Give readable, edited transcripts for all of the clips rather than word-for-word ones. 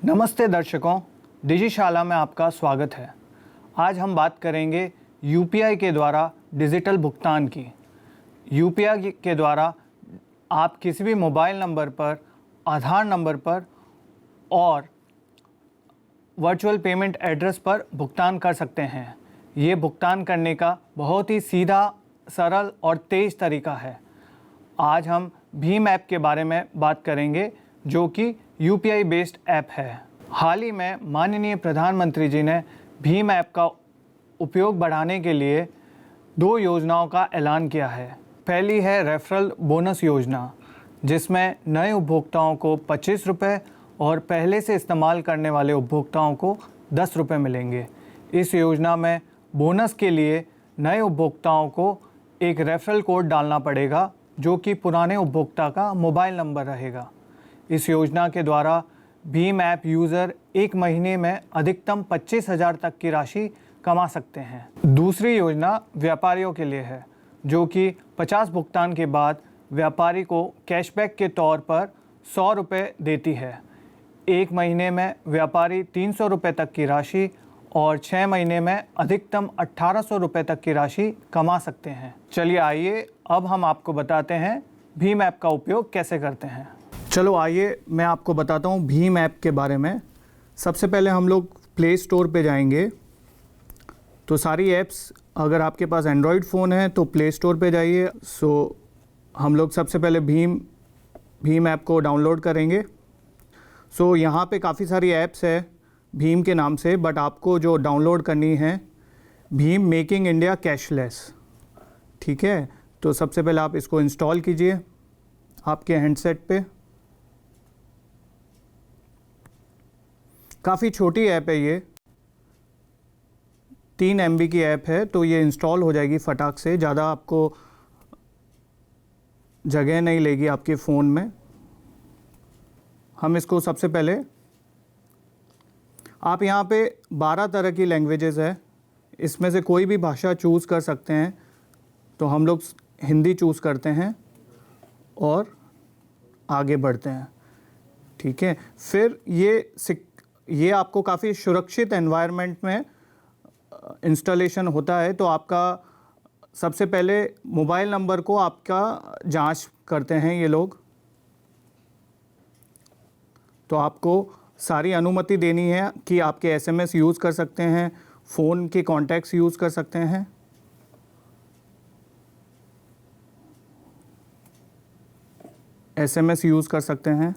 नमस्ते दर्शकों, डिजिशाला में आपका स्वागत है। आज हम बात करेंगे यूपीआई के द्वारा डिजिटल भुगतान की। यूपीआई के द्वारा आप किसी भी मोबाइल नंबर पर, आधार नंबर पर और वर्चुअल पेमेंट एड्रेस पर भुगतान कर सकते हैं। ये भुगतान करने का बहुत ही सीधा, सरल और तेज़ तरीका है। आज हम भीम ऐप के बारे में बात करेंगे, जो कि यूपीआई बेस्ड ऐप है। हाल ही में माननीय प्रधानमंत्री जी ने भीम ऐप का उपयोग बढ़ाने के लिए 2 योजनाओं का ऐलान किया है। पहली है रेफरल बोनस योजना, जिसमें नए उपभोक्ताओं को 25 रुपये और पहले से इस्तेमाल करने वाले उपभोक्ताओं को 10 रुपये मिलेंगे। इस योजना में बोनस के लिए नए उपभोक्ताओं को एक रेफरल कोड डालना पड़ेगा, जो कि पुराने उपभोक्ता का मोबाइल नंबर रहेगा। इस योजना के द्वारा भीम ऐप यूज़र 1 महीने में अधिकतम 25,000 तक की राशि कमा सकते हैं। दूसरी योजना व्यापारियों के लिए है, जो कि 50 भुगतान के बाद व्यापारी को कैशबैक के तौर पर 100 रुपये देती है। 1 महीने में व्यापारी 300 रुपये तक की राशि और 6 महीने में अधिकतम 1800 रुपये तक की राशि कमा सकते हैं। चलिए आइए अब हम आपको बताते हैं भीम ऐप का उपयोग कैसे करते हैं। चलो आइए मैं आपको बताता हूँ भीम ऐप के बारे में। सबसे पहले हम लोग प्ले स्टोर पे जाएंगे। तो सारी ऐप्स, अगर आपके पास एंड्रॉयड फ़ोन है तो प्ले स्टोर पे जाइए। हम लोग सबसे पहले भीम ऐप को डाउनलोड करेंगे। यहाँ पे काफ़ी सारी ऐप्स है भीम के नाम से, बट आपको जो डाउनलोड करनी है भीम मेकिंग इंडिया कैशलेस, ठीक है। तो सबसे पहले आप इसको इंस्टॉल कीजिए आपके हैंडसेट पे। काफ़ी छोटी ऐप है ये, 3 MB की ऐप है, तो ये इंस्टॉल हो जाएगी फटाक से। ज़्यादा आपको जगह नहीं लेगी आपके फ़ोन में। हम इसको सबसे पहले, आप यहाँ पे 12 तरह की लैंग्वेजेस है, इसमें से कोई भी भाषा चूज़ कर सकते हैं। तो हम लोग हिंदी चूज़ करते हैं और आगे बढ़ते हैं, ठीक है। फिर ये आपको काफ़ी सुरक्षित एनवायरनमेंट में इंस्टॉलेशन होता है। तो आपका सबसे पहले मोबाइल नंबर को आपका जांच करते हैं ये लोग। तो आपको सारी अनुमति देनी है कि आपके SMS यूज़ कर सकते हैं, फ़ोन के कॉन्टैक्ट्स यूज़ कर सकते हैं। SMS यूज़ कर सकते हैं।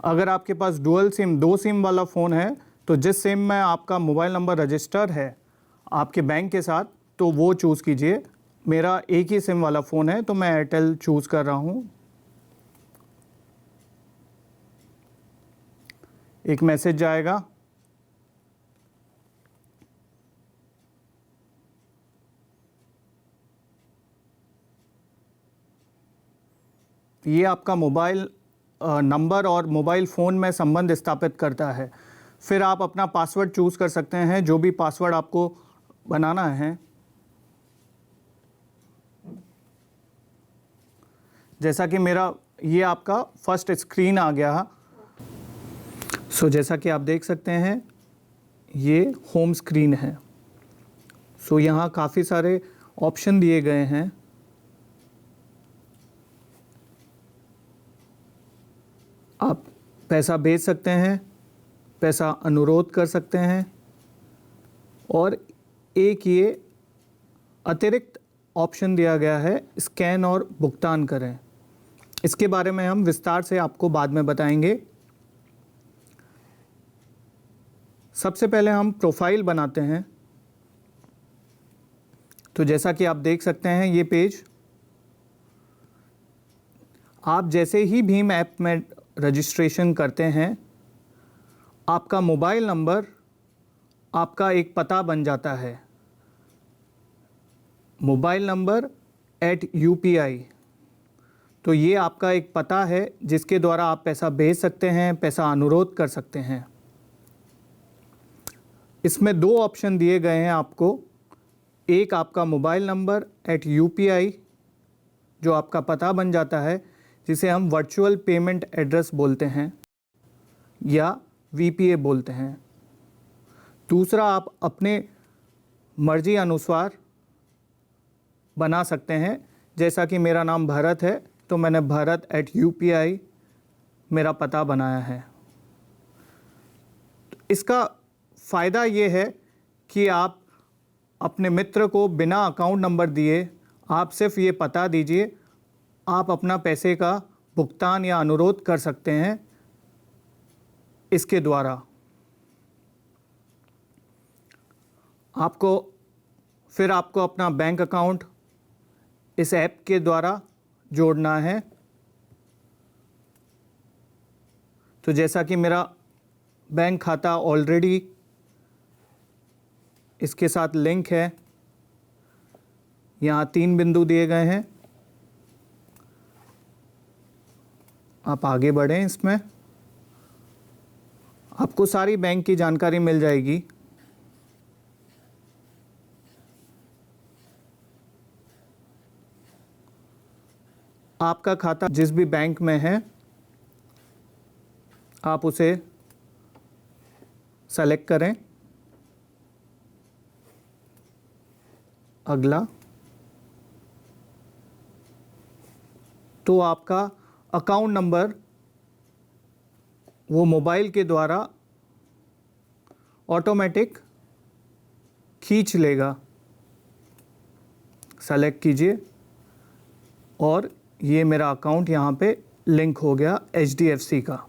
अगर आपके पास डुअल सिम, 2 सिम वाला फ़ोन है, तो जिस सिम में आपका मोबाइल नंबर रजिस्टर है आपके बैंक के साथ, तो वो चूज़ कीजिए। मेरा एक ही सिम वाला फ़ोन है, तो मैं एयरटेल चूज़ कर रहा हूँ। एक मैसेज जाएगा, ये आपका मोबाइल नंबर और मोबाइल फ़ोन में संबंध स्थापित करता है। फिर आप अपना पासवर्ड चूज़ कर सकते हैं, जो भी पासवर्ड आपको बनाना है। जैसा कि मेरा ये आपका फर्स्ट स्क्रीन आ गया। जैसा कि आप देख सकते हैं ये होम स्क्रीन है। यहाँ काफ़ी सारे ऑप्शन दिए गए हैं। आप पैसा भेज सकते हैं, पैसा अनुरोध कर सकते हैं, और एक ये अतिरिक्त ऑप्शन दिया गया है, स्कैन और भुगतान करें। इसके बारे में हम विस्तार से आपको बाद में बताएंगे। सबसे पहले हम प्रोफाइल बनाते हैं। तो जैसा कि आप देख सकते हैं ये पेज, आप जैसे ही भीम ऐप में रजिस्ट्रेशन करते हैं, आपका मोबाइल नंबर आपका एक पता बन जाता है, मोबाइल नंबर @UPI। तो ये आपका एक पता है जिसके द्वारा आप पैसा भेज सकते हैं, पैसा अनुरोध कर सकते हैं। इसमें 2 ऑप्शन दिए गए हैं आपको। एक आपका मोबाइल नंबर @UPI, जो आपका पता बन जाता है, जिसे हम वर्चुअल पेमेंट एड्रेस बोलते हैं। या VPA बोलते हैं। दूसरा, आप अपने मर्जी अनुसार बना सकते हैं। जैसा कि मेरा नाम भरत है तो मैंने bharat@UPI मेरा पता बनाया है। इसका फ़ायदा ये है कि आप अपने मित्र को बिना अकाउंट नंबर दिए आप सिर्फ ये पता दीजिए, आप अपना पैसे का भुगतान या अनुरोध कर सकते हैं इसके द्वारा। आपको अपना बैंक अकाउंट इस ऐप के द्वारा जोड़ना है। तो जैसा कि मेरा बैंक खाता ऑलरेडी इसके साथ लिंक है, यहाँ 3 बिंदु दिए गए हैं। आप आगे बढ़ें, इसमें आपको सारी बैंक की जानकारी मिल जाएगी। आपका खाता जिस भी बैंक में है आप उसे सेलेक्ट करें। अगला, तो आपका अकाउंट नंबर वो मोबाइल के द्वारा ऑटोमेटिक खींच लेगा। सेलेक्ट कीजिए और ये मेरा अकाउंट यहाँ पे लिंक हो गया HDFC का।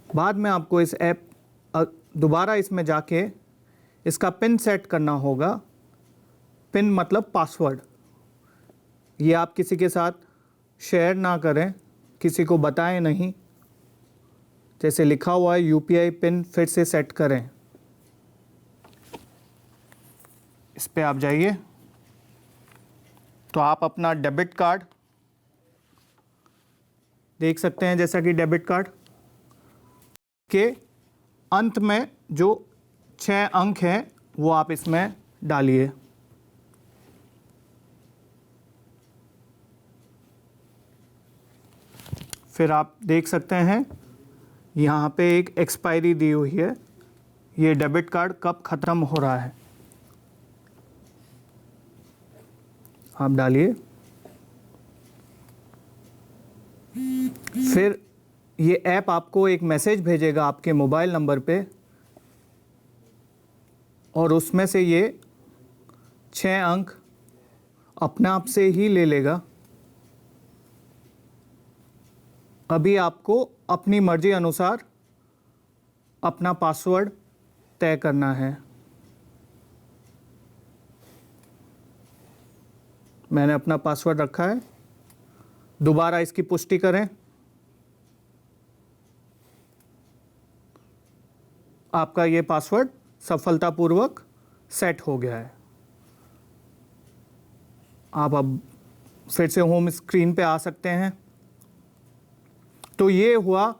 बाद में आपको इस ऐप दोबारा इसमें जाके इसका पिन सेट करना होगा। पिन मतलब पासवर्ड। ये आप किसी के साथ शेयर ना करें, किसी को बताएं नहीं। जैसे लिखा हुआ है UPI पिन फिर से सेट करें, इस पे आप जाइए। तो आप अपना डेबिट कार्ड देख सकते हैं, जैसा कि डेबिट कार्ड के अंत में जो 6 अंक हैं वो आप इसमें डालिए। फिर आप देख सकते हैं यहाँ पे एक एक्सपायरी दी हुई है, ये डेबिट कार्ड कब ख़त्म हो रहा है, आप डालिए। फिर ये ऐप आपको एक मैसेज भेजेगा आपके मोबाइल नंबर पे और उसमें से ये 6 अंक अपने आप से ही ले लेगा। अभी आपको अपनी मर्ज़ी अनुसार अपना पासवर्ड तय करना है। मैंने अपना पासवर्ड रखा है। दोबारा इसकी पुष्टि करें। आपका ये पासवर्ड सफलतापूर्वक सेट हो गया है। आप अब फिर से होम स्क्रीन पे आ सकते हैं। तो ये हुआ,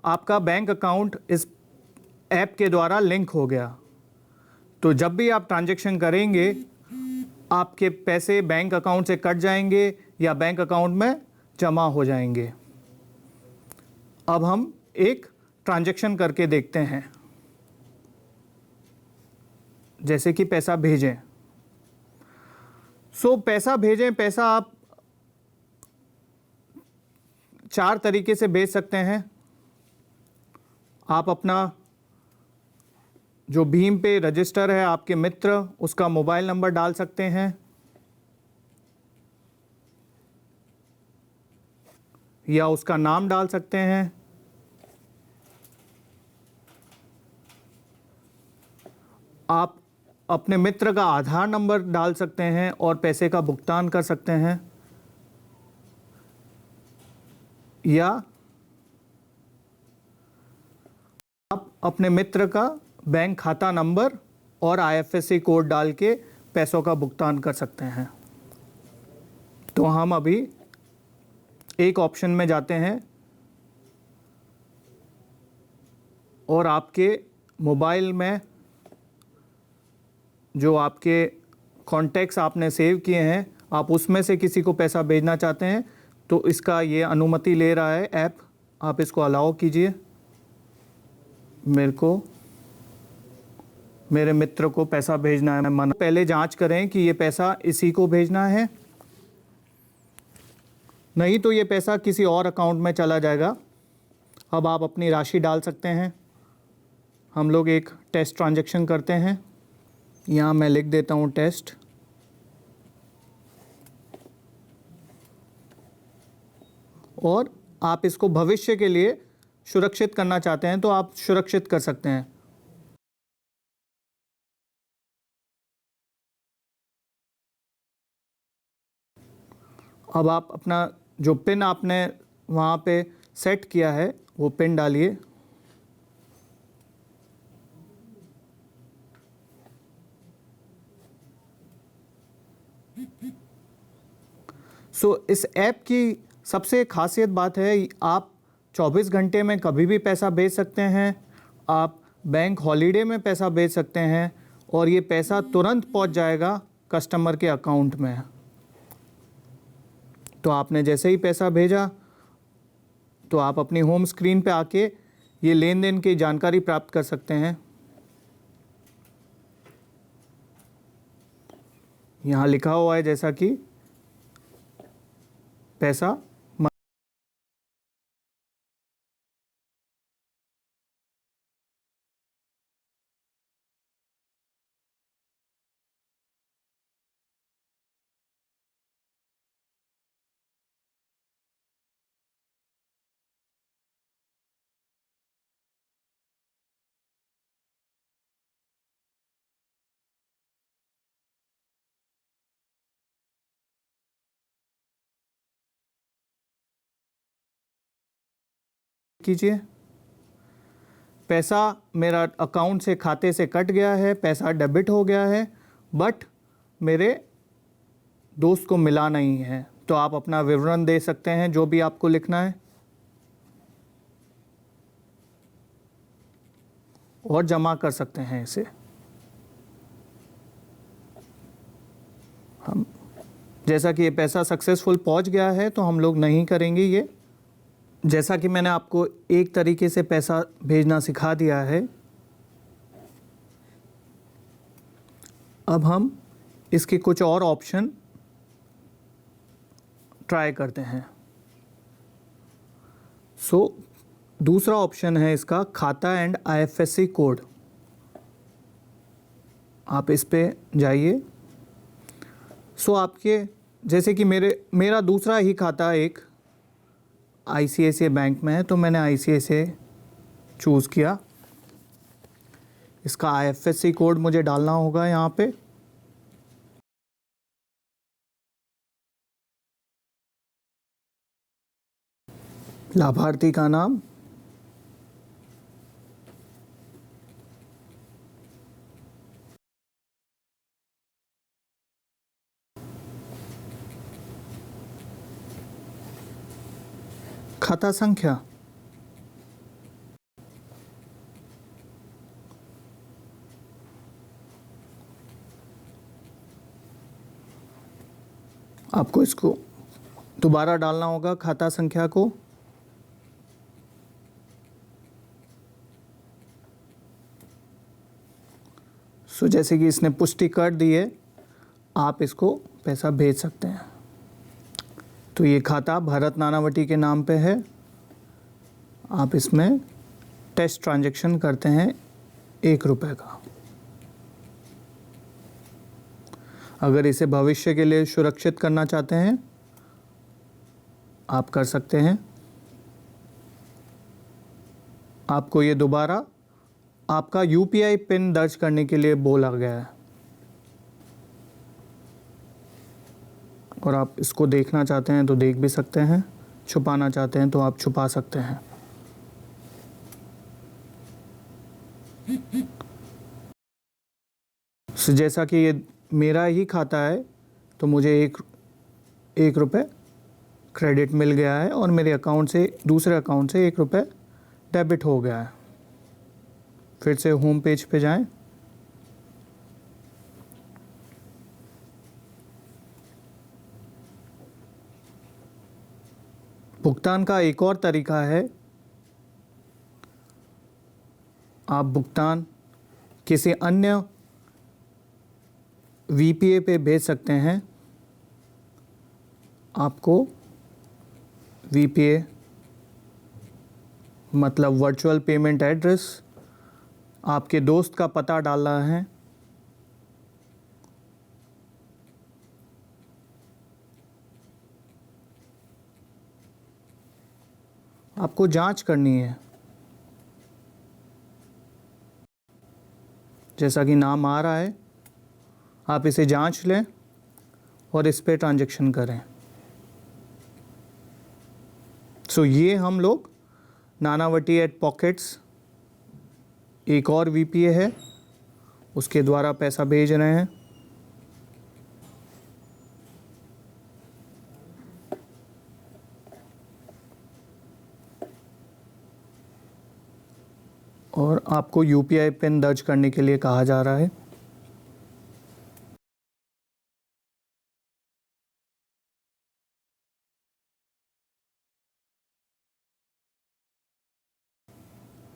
आपका बैंक अकाउंट इस ऐप के द्वारा लिंक हो गया। तो जब भी आप ट्रांजैक्शन करेंगे आपके पैसे बैंक अकाउंट से कट जाएंगे या बैंक अकाउंट में जमा हो जाएंगे। अब हम एक ट्रांजैक्शन करके देखते हैं, जैसे कि पैसा भेजें। पैसा भेजें, पैसा आप 4 तरीके से भेज सकते हैं। आप अपना जो भीम पे रजिस्टर है आपके मित्र, उसका मोबाइल नंबर डाल सकते हैं, या उसका नाम डाल सकते हैं। आप अपने मित्र का आधार नंबर डाल सकते हैं और पैसे का भुगतान कर सकते हैं, या आप अपने मित्र का बैंक खाता नंबर और IFSC कोड डाल के पैसों का भुगतान कर सकते हैं। तो हम अभी एक ऑप्शन में जाते हैं और आपके मोबाइल में जो आपके कॉन्टैक्ट्स आपने सेव किए हैं, आप उसमें से किसी को पैसा भेजना चाहते हैं तो इसका ये अनुमति ले रहा है ऐप। आप इसको अलाउ कीजिए। मेरे मित्र को पैसा भेजना है, मैं मना। पहले जांच करें कि ये पैसा इसी को भेजना है, नहीं तो ये पैसा किसी और अकाउंट में चला जाएगा। अब आप अपनी राशि डाल सकते हैं। हम लोग एक टेस्ट ट्रांजैक्शन करते हैं। यहाँ मैं लिख देता हूँ टेस्ट, और आप इसको भविष्य के लिए सुरक्षित करना चाहते हैं तो आप सुरक्षित कर सकते हैं। अब आप अपना जो पिन आपने वहाँ पे सेट किया है वो पिन डालिए। इस ऐप की सबसे खासियत बात है, आप 24 घंटे में कभी भी पैसा भेज सकते हैं। आप बैंक हॉलीडे में पैसा भेज सकते हैं और ये पैसा तुरंत पहुंच जाएगा कस्टमर के अकाउंट में। तो आपने जैसे ही पैसा भेजा तो आप अपनी होम स्क्रीन पे आके ये लेन देन की जानकारी प्राप्त कर सकते हैं। यहाँ लिखा हुआ है जैसा कि पैसा कीजिए। पैसा मेरा अकाउंट से, खाते से कट गया है, पैसा डेबिट हो गया है, बट मेरे दोस्त को मिला नहीं है। तो आप अपना विवरण दे सकते हैं जो भी आपको लिखना है, और जमा कर सकते हैं इसे। हम जैसा कि ये पैसा सक्सेसफुल पहुंच गया है तो हम लोग नहीं करेंगे ये। जैसा कि मैंने आपको एक तरीके से पैसा भेजना सिखा दिया है, अब हम इसके कुछ और ऑप्शन ट्राई करते हैं। दूसरा ऑप्शन है इसका खाता एंड IFSC कोड। आप इस पे जाइए। आपके जैसे कि मेरा दूसरा ही खाता एक ICICI बैंक में है, तो मैंने ICICI चूज़ किया। इसका IFSC कोड मुझे डालना होगा यहाँ पे। लाभार्थी का नाम, खाता संख्या, आपको इसको दोबारा डालना होगा खाता संख्या को। जैसे कि इसने पुष्टि कर दी है, आप इसको पैसा भेज सकते हैं। तो ये खाता भरत नानावटी के नाम पे है। आप इसमें टेस्ट ट्रांजैक्शन करते हैं 1 रुपये का। अगर इसे भविष्य के लिए सुरक्षित करना चाहते हैं आप कर सकते हैं। आपको ये दोबारा आपका UPI पिन दर्ज करने के लिए बोला गया है, और आप इसको देखना चाहते हैं तो देख भी सकते हैं, छुपाना चाहते हैं तो आप छुपा सकते हैं। जैसा कि ये मेरा ही खाता है तो मुझे एक रुपये क्रेडिट मिल गया है और मेरे अकाउंट से, दूसरे अकाउंट से 1 रुपये डेबिट हो गया है। फिर से होम पेज पे जाएं। भुगतान का एक और तरीका है आप भुगतान किसी अन्य वीपीए पे भेज सकते हैं। आपको वीपीए मतलब वर्चुअल पेमेंट एड्रेस आपके दोस्त का पता डालना है। आपको जांच करनी है, जैसा कि नाम आ रहा है आप इसे जांच लें और इस पे ट्रांजैक्शन करें। सो ये हम लोग नानावटी एट पॉकेट्स एक और वीपीए है, उसके द्वारा पैसा भेज रहे हैं। और आपको यूपीआई पिन दर्ज करने के लिए कहा जा रहा है।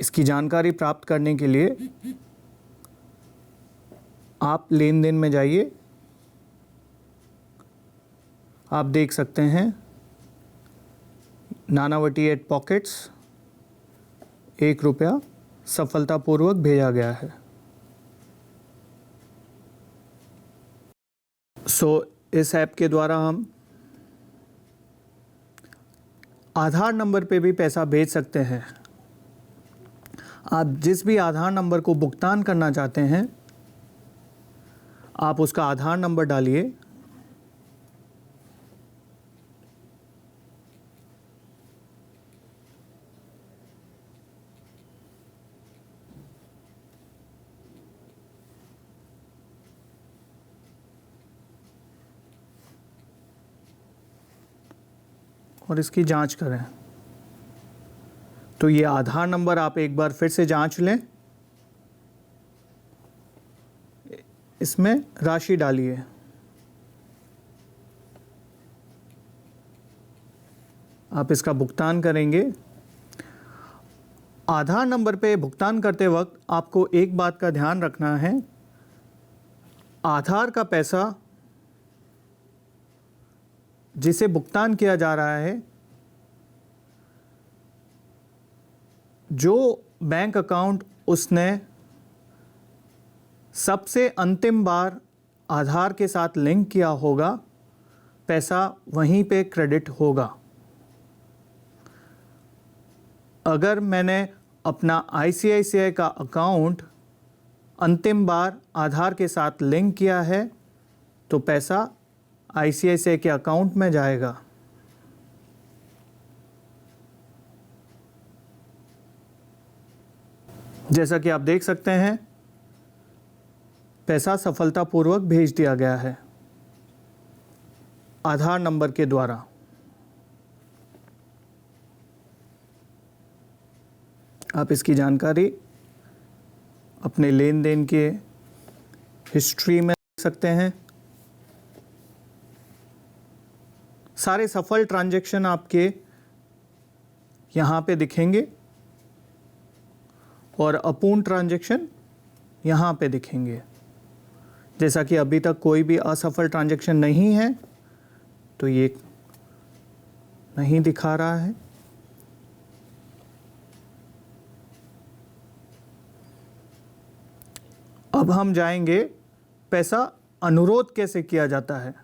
इसकी जानकारी प्राप्त करने के लिए आप लेन देन में जाइए। आप देख सकते हैं नानावटी एट पॉकेट्स ₹1 सफलतापूर्वक भेजा गया है। इस ऐप के द्वारा हम आधार नंबर पे भी पैसा भेज सकते हैं। आप जिस भी आधार नंबर को भुगतान करना चाहते हैं, आप उसका आधार नंबर डालिए। और इसकी जांच करें। तो ये आधार नंबर आप एक बार फिर से जांच लें। इसमें राशि डालिए। आप इसका भुगतान करेंगे। आधार नंबर पे भुगतान करते वक्त आपको एक बात का ध्यान रखना है, आधार का पैसा जिसे भुगतान किया जा रहा है, जो बैंक अकाउंट उसने सबसे अंतिम बार आधार के साथ लिंक किया होगा, पैसा वहीं पे क्रेडिट होगा। अगर मैंने अपना आईसीआईसीआई का अकाउंट अंतिम बार आधार के साथ लिंक किया है, तो पैसा आईसीआईसीआई के अकाउंट में जाएगा। जैसा कि आप देख सकते हैं, पैसा सफलतापूर्वक भेज दिया गया है आधार नंबर के द्वारा। आप इसकी जानकारी अपने लेन देन के हिस्ट्री में देख सकते हैं। सारे सफल ट्रांजैक्शन आपके यहाँ पे दिखेंगे और अपूर्ण ट्रांजैक्शन यहाँ पे दिखेंगे। जैसा कि अभी तक कोई भी असफल ट्रांजैक्शन नहीं है, तो ये नहीं दिखा रहा है। अब हम जाएंगे पैसा अनुरोध कैसे किया जाता है।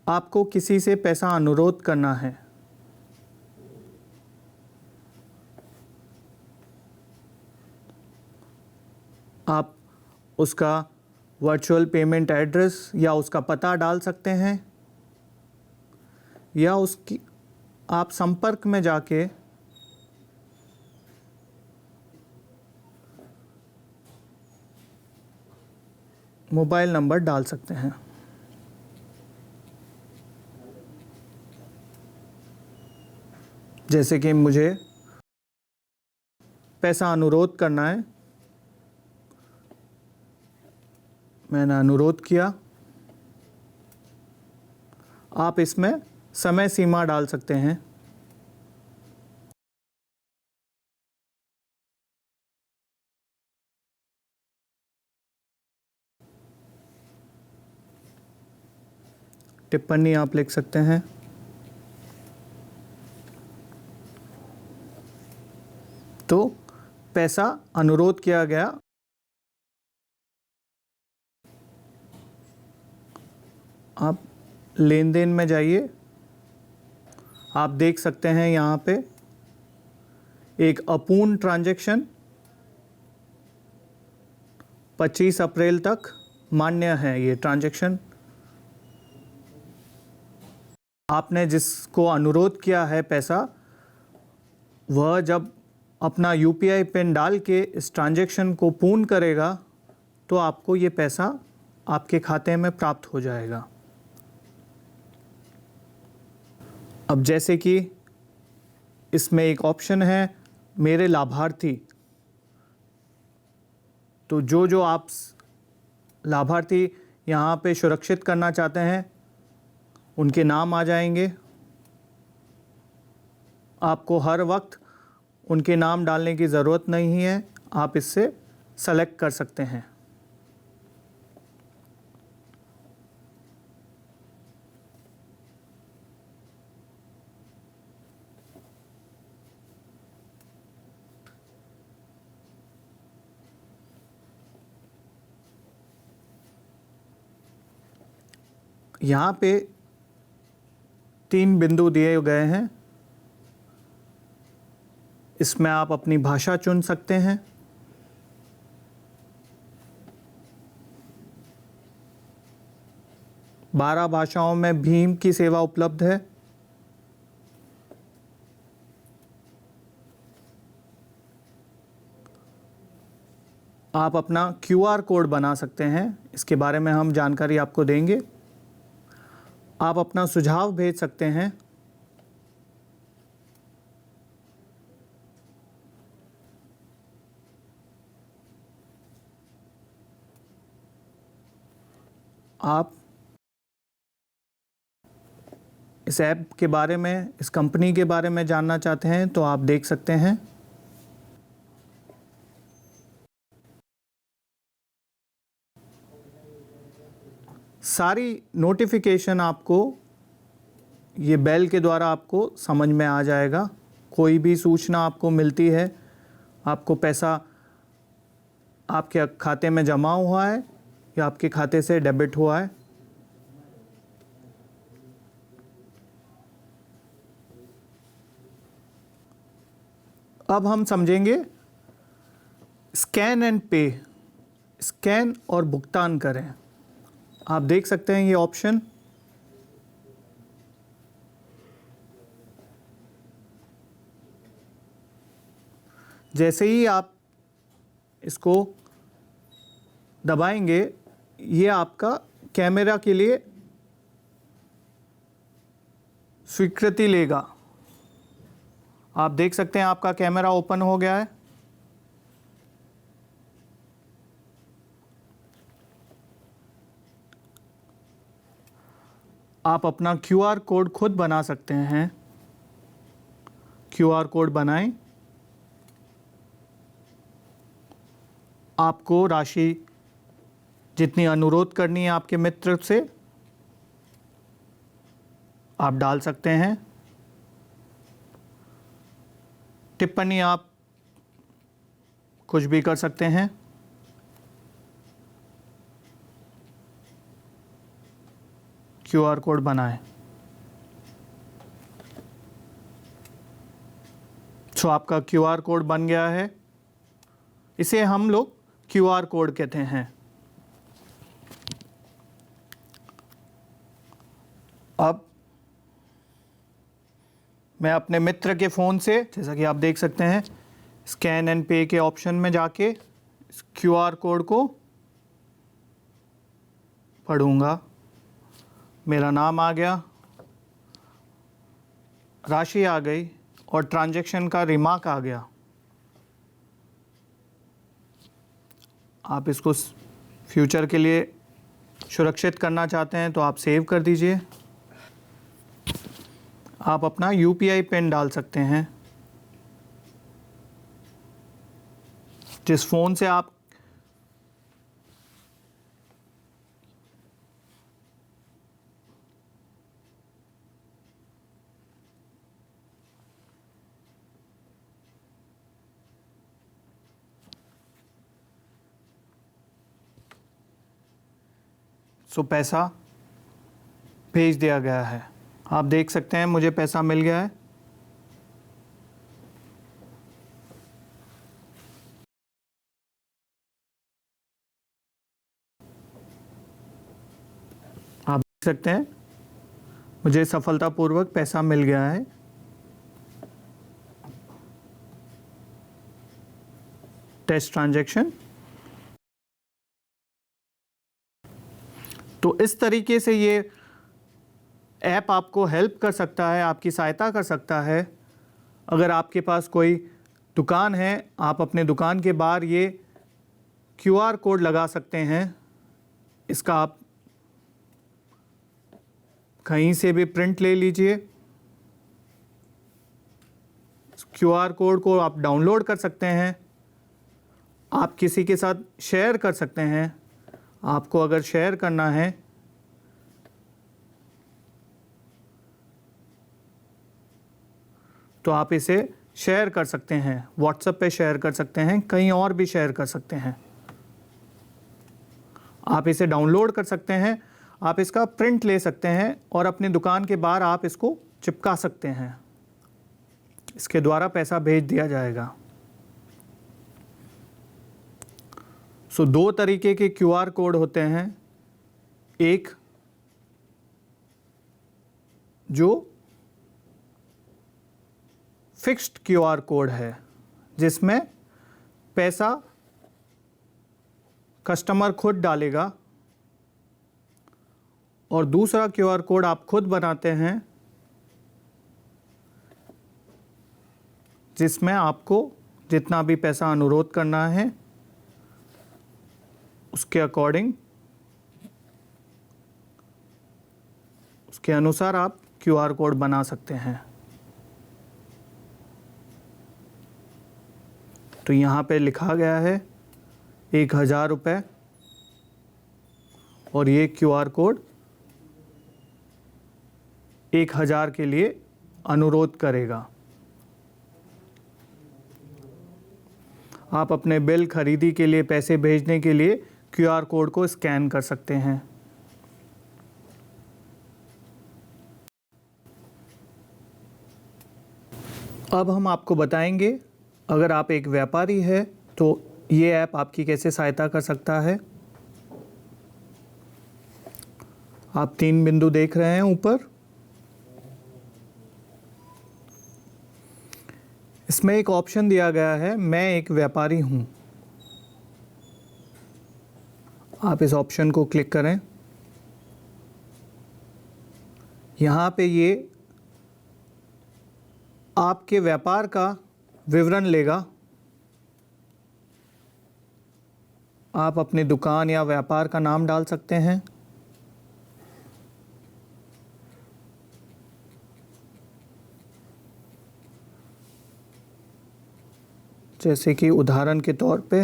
आपको किसी से पैसा अनुरोध करना है। आप उसका वर्चुअल पेमेंट एड्रेस या उसका पता डाल सकते हैं, या उसकी आप संपर्क में जाके मोबाइल नंबर डाल सकते हैं। जैसे कि मुझे पैसा अनुरोध करना है, मैंने अनुरोध किया। आप इसमें समय सीमा डाल सकते हैं। टिप्पणी आप लिख सकते हैं। तो पैसा अनुरोध किया गया। आप लेन देन में जाइए, आप देख सकते हैं यहाँ पे एक अपूर्ण ट्रांजैक्शन 25 अप्रैल तक मान्य है। ये ट्रांजैक्शन आपने जिसको अनुरोध किया है पैसा, वह जब अपना यूपीआई पिन डाल के इस ट्रांजैक्शन को पूर्ण करेगा तो आपको ये पैसा आपके खाते में प्राप्त हो जाएगा। अब जैसे कि इसमें एक ऑप्शन है मेरे लाभार्थी, तो जो आप लाभार्थी यहाँ पे सुरक्षित करना चाहते हैं उनके नाम आ जाएंगे। आपको हर वक्त उनके नाम डालने की ज़रूरत नहीं है, आप इससे सेलेक्ट कर सकते हैं। यहाँ पे 3 बिंदु दिए गए हैं, इसमें आप अपनी भाषा चुन सकते हैं। बारह भाषाओं में भीम की सेवा उपलब्ध है। आप अपना क्यूआर कोड बना सकते हैं, इसके बारे में हम जानकारी आपको देंगे। आप अपना सुझाव भेज सकते हैं। आप इस ऐप के बारे में, इस कंपनी के बारे में जानना चाहते हैं तो आप देख सकते हैं। सारी नोटिफिकेशन आपको ये बेल के द्वारा आपको समझ में आ जाएगा। कोई भी सूचना आपको मिलती है, आपको पैसा आपके खाते में जमा हुआ है या आपके खाते से डेबिट हुआ है। अब हम समझेंगे स्कैन एंड पे, स्कैन और भुगतान करें। आप देख सकते हैं ये ऑप्शन, जैसे ही आप इसको दबाएंगे ये आपका कैमरा के लिए स्वीकृति लेगा। आप देख सकते हैं आपका कैमरा ओपन हो गया है। आप अपना क्यूआर कोड खुद बना सकते हैं। क्यूआर कोड बनाएं। आपको राशि जितनी अनुरोध करनी है आपके मित्र से आप डाल सकते हैं। टिप्पणी आप कुछ भी कर सकते हैं। क्यूआर कोड बनाएं। तो आपका क्यूआर कोड बन गया है। इसे हम लोग क्यूआर कोड कहते हैं। अब मैं अपने मित्र के फ़ोन से, जैसा कि आप देख सकते हैं, स्कैन एंड पे के ऑप्शन में जाके इस क्यूआर कोड को पढ़ूंगा। मेरा नाम आ गया, राशि आ गई और ट्रांजैक्शन का रिमार्क आ गया। आप इसको फ्यूचर के लिए सुरक्षित करना चाहते हैं तो आप सेव कर दीजिए। आप अपना यूपीआई पिन डाल सकते हैं। जिस फ़ोन से आप सो पैसा भेज दिया गया है। आप देख सकते हैं मुझे पैसा मिल गया है। आप देख सकते हैं मुझे सफलतापूर्वक पैसा मिल गया है। Test transaction. तो इस तरीके से ये ऐप आपको हेल्प कर सकता है, आपकी सहायता कर सकता है। अगर आपके पास कोई दुकान है, आप अपने दुकान के बाहर ये QR कोड लगा सकते हैं। इसका आप कहीं से भी प्रिंट ले लीजिए। QR कोड को आप डाउनलोड कर सकते हैं, आप किसी के साथ शेयर कर सकते हैं। आपको अगर शेयर करना है तो आप इसे शेयर कर सकते हैं, व्हाट्सएप पे शेयर कर सकते हैं, कहीं और भी शेयर कर सकते हैं। आप इसे डाउनलोड कर सकते हैं, आप इसका प्रिंट ले सकते हैं और अपनी दुकान के बाहर आप इसको चिपका सकते हैं। इसके द्वारा पैसा भेज दिया जाएगा। सो दो तरीके के QR कोड होते हैं। एक जो फिक्स्ड QR कोड है, जिसमें पैसा कस्टमर खुद डालेगा, और दूसरा QR कोड आप खुद बनाते हैं, जिसमें आपको जितना भी पैसा अनुरोध करना है उसके अकॉर्डिंग, उसके अनुसार आप QR कोड बना सकते हैं। तो यहाँ पे लिखा गया है 1000 रुपये, और ये QR कोड 1000 के लिए अनुरोध करेगा। आप अपने बिल खरीदी के लिए, पैसे भेजने के लिए QR कोड को स्कैन कर सकते हैं। अब हम आपको बताएंगे, अगर आप एक व्यापारी है तो ये ऐप आपकी कैसे सहायता कर सकता है। आप 3 बिंदु देख रहे हैं ऊपर। इसमें एक ऑप्शन दिया गया है, मैं एक व्यापारी हूं। आप इस ऑप्शन को क्लिक करें। यहाँ पे ये आपके व्यापार का विवरण लेगा। आप अपनी दुकान या व्यापार का नाम डाल सकते हैं। जैसे कि उदाहरण के तौर पे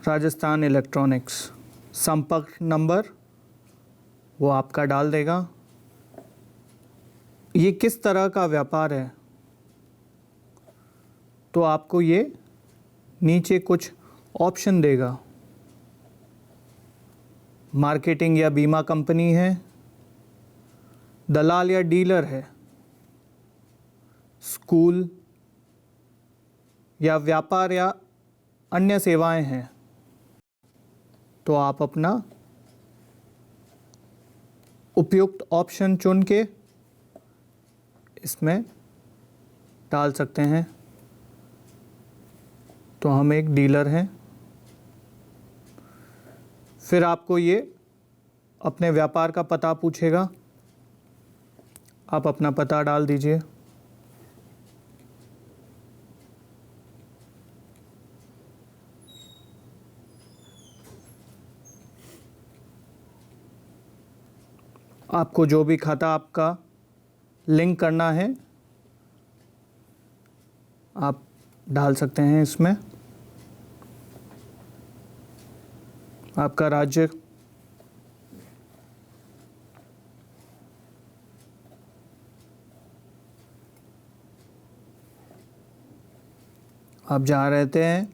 राजस्थान इलेक्ट्रॉनिक्स। संपर्क नंबर वो आपका डाल देगा। ये किस तरह का व्यापार है, तो आपको ये नीचे कुछ ऑप्शन देगा। मार्केटिंग या बीमा कंपनी है, दलाल या डीलर है, स्कूल या व्यापार या अन्य सेवाएं हैं। तो आप अपना उपयुक्त ऑप्शन चुन के इसमें डाल सकते हैं। तो हम एक डीलर हैं। फिर आपको ये अपने व्यापार का पता पूछेगा, आप अपना पता डाल दीजिए। आपको जो भी खाता आपका लिंक करना है आप डाल सकते हैं इसमें। आपका राज्य, आप जहाँ रहते हैं,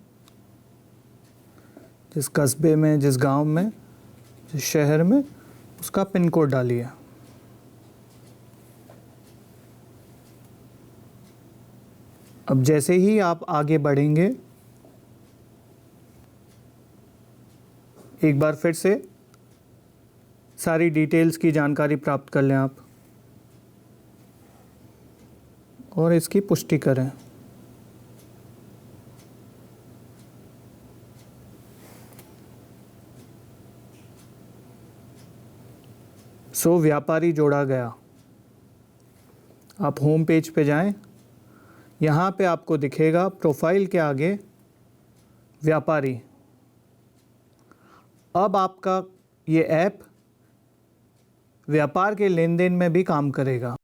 जिस कस्बे में, जिस गांव में, जिस शहर में, उसका पिन कोड डालिए। अब जैसे ही आप आगे बढ़ेंगे, एक बार फिर से सारी डिटेल्स की जानकारी प्राप्त कर लें आप और इसकी पुष्टि करें। व्यापारी जोड़ा गया। आप होम पेज पे जाएं, यहाँ पे आपको दिखेगा प्रोफाइल के आगे व्यापारी। अब आपका ये ऐप व्यापार के लेन देन में भी काम करेगा।